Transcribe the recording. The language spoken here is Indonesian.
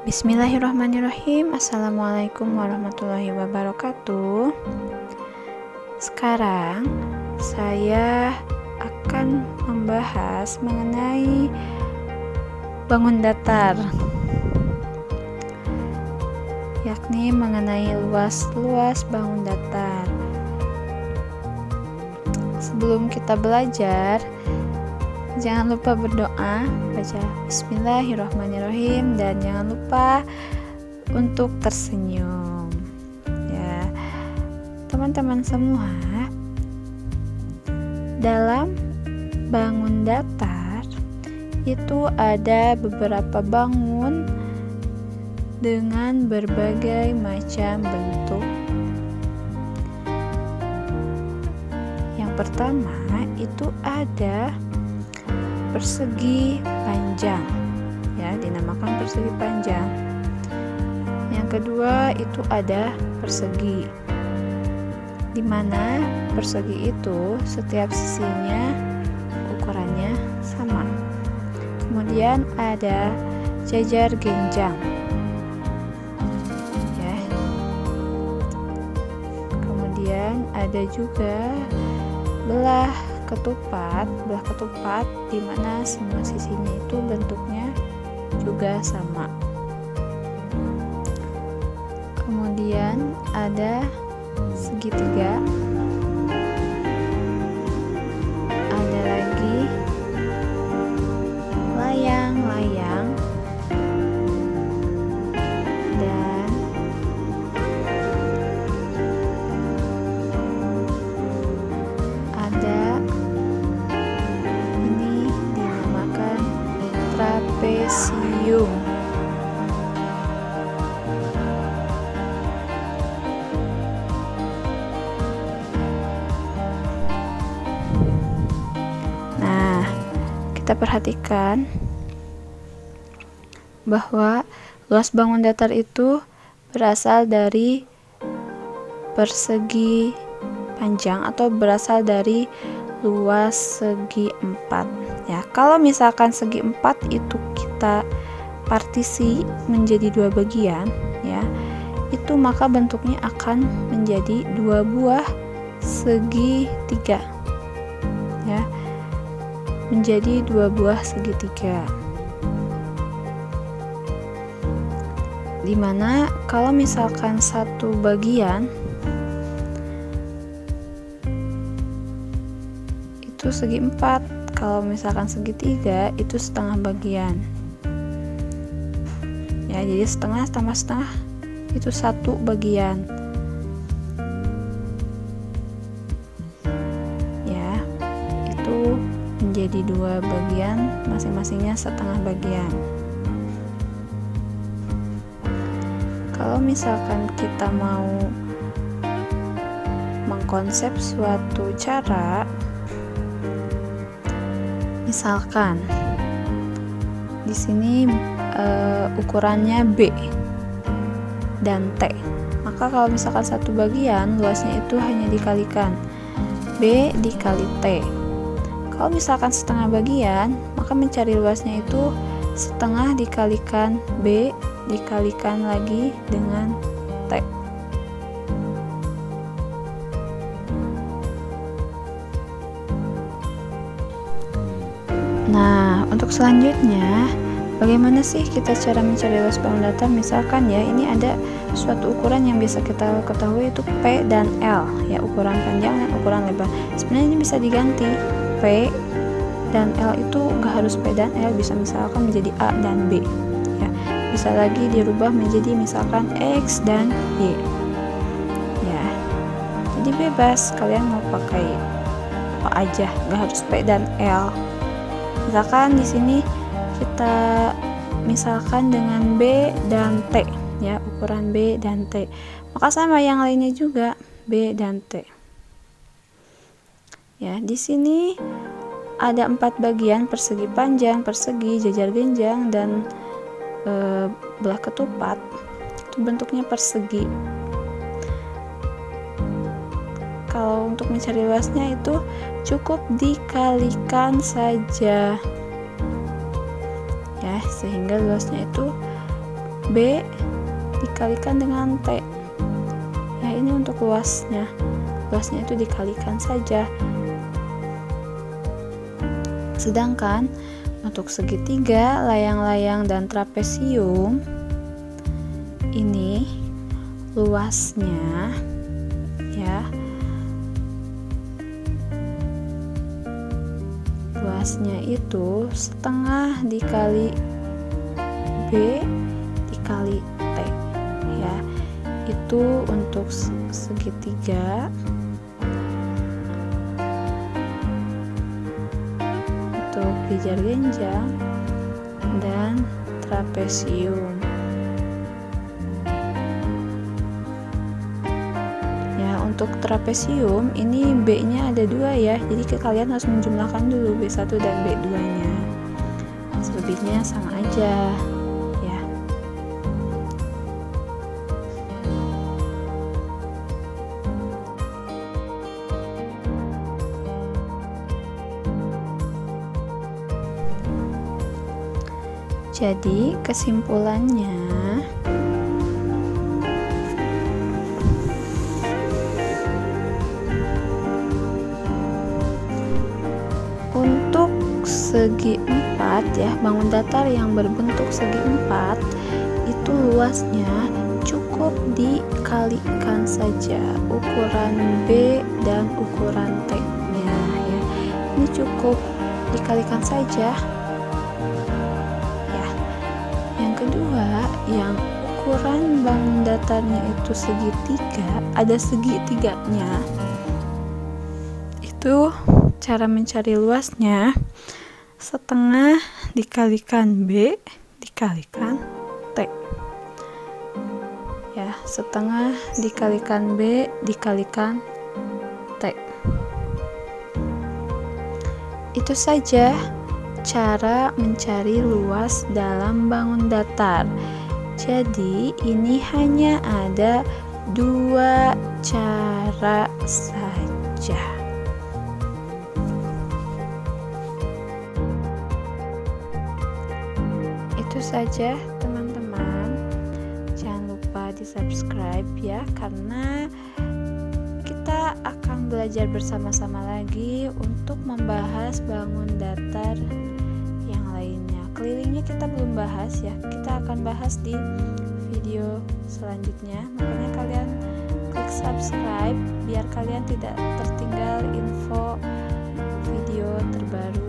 Bismillahirrahmanirrahim. Assalamualaikum warahmatullahi wabarakatuh. Sekarang saya akan membahas mengenai bangun datar, yakni mengenai luas-luas bangun datar. Sebelum kita belajar, jangan lupa berdoa, baca Bismillahirrahmanirrahim, dan jangan lupa untuk tersenyum. Ya, teman-teman semua, dalam bangun datar itu ada beberapa bangun dengan berbagai macam bentuk. Yang pertama itu ada persegi panjang, ya, dinamakan persegi panjang. Yang kedua itu ada persegi, di mana persegi itu setiap sisinya ukurannya sama. Kemudian ada jajar genjang, ya. Kemudian ada juga belah ketupat di mana semua sisinya itu bentuknya juga sama. Kemudian ada segitiga, ada lagi layang-layang, dan ada trapesium. Nah, kita perhatikan bahwa luas bangun datar itu berasal dari persegi panjang atau berasal dari luas segi 4. Ya, kalau misalkan segi 4 itu kita partisi menjadi 2 bagian, ya, itu maka bentuknya akan menjadi 2 buah segitiga, ya, menjadi 2 buah segitiga. Dimana kalau misalkan satu bagian itu segi 4, kalau misalkan segitiga itu setengah bagian, ya, jadi setengah tambah setengah itu 1 bagian, ya, itu menjadi 2 bagian, masing-masingnya setengah bagian. Kalau misalkan kita mau mengkonsep suatu cara, misalkan di sini ukurannya B dan T, maka kalau misalkan satu bagian luasnya itu hanya dikalikan B dikali T. Kalau misalkan setengah bagian, maka mencari luasnya itu setengah dikalikan B dikalikan lagi dengan T. Nah, untuk selanjutnya, bagaimana sih kita cara mencari luas bangun datar? Misalkan, ya, ini ada suatu ukuran yang bisa kita ketahui itu P dan L, ya, ukuran panjang dan ukuran lebar. Sebenarnya ini bisa diganti, P dan L itu nggak harus P dan L, bisa misalkan menjadi A dan B, ya, bisa lagi dirubah menjadi misalkan X dan Y, ya, jadi bebas kalian mau pakai apa aja, nggak harus P dan L. Misalkan di sini kita misalkan dengan B dan T, ya, ukuran B dan T, maka sama yang lainnya juga B dan T. Ya, di sini ada 4 bagian, persegi panjang, persegi, jajar genjang, dan belah ketupat. Itu bentuknya persegi. Kalau untuk mencari luasnya itu cukup dikalikan saja, ya, sehingga luasnya itu B dikalikan dengan T. Ya, ini untuk luasnya itu dikalikan saja. Sedangkan untuk segitiga, layang-layang, dan trapesium ini luasnya ya, luasnya itu setengah dikali B dikali T ya. Itu untuk segitiga. Untuk pijar genjang dan trapesium. Ya, untuk trapesium ini B-nya ada 2 ya. Jadi kalian harus menjumlahkan dulu B1 dan B2-nya. Selebihnya sama aja. Jadi kesimpulannya, untuk segi 4 ya, bangun datar yang berbentuk segi 4 itu luasnya cukup dikalikan saja ukuran B dan ukuran T-nya ya. Ini cukup dikalikan saja. Kedua, yang ukuran bangun datarnya itu segitiga, ada segitiganya. Itu cara mencari luasnya setengah dikalikan B dikalikan T. Ya, setengah dikalikan B dikalikan T. Itu saja cara mencari luas dalam bangun datar. Jadi ini hanya ada 2 cara saja. Itu saja teman-teman. Jangan lupa di subscribe ya, karena kita akan belajar bersama-sama lagi untuk membahas bangun datar yang lainnya. Kelilingnya kita belum bahas ya, kita akan bahas di video selanjutnya. Makanya kalian klik subscribe biar kalian tidak tertinggal info video terbaru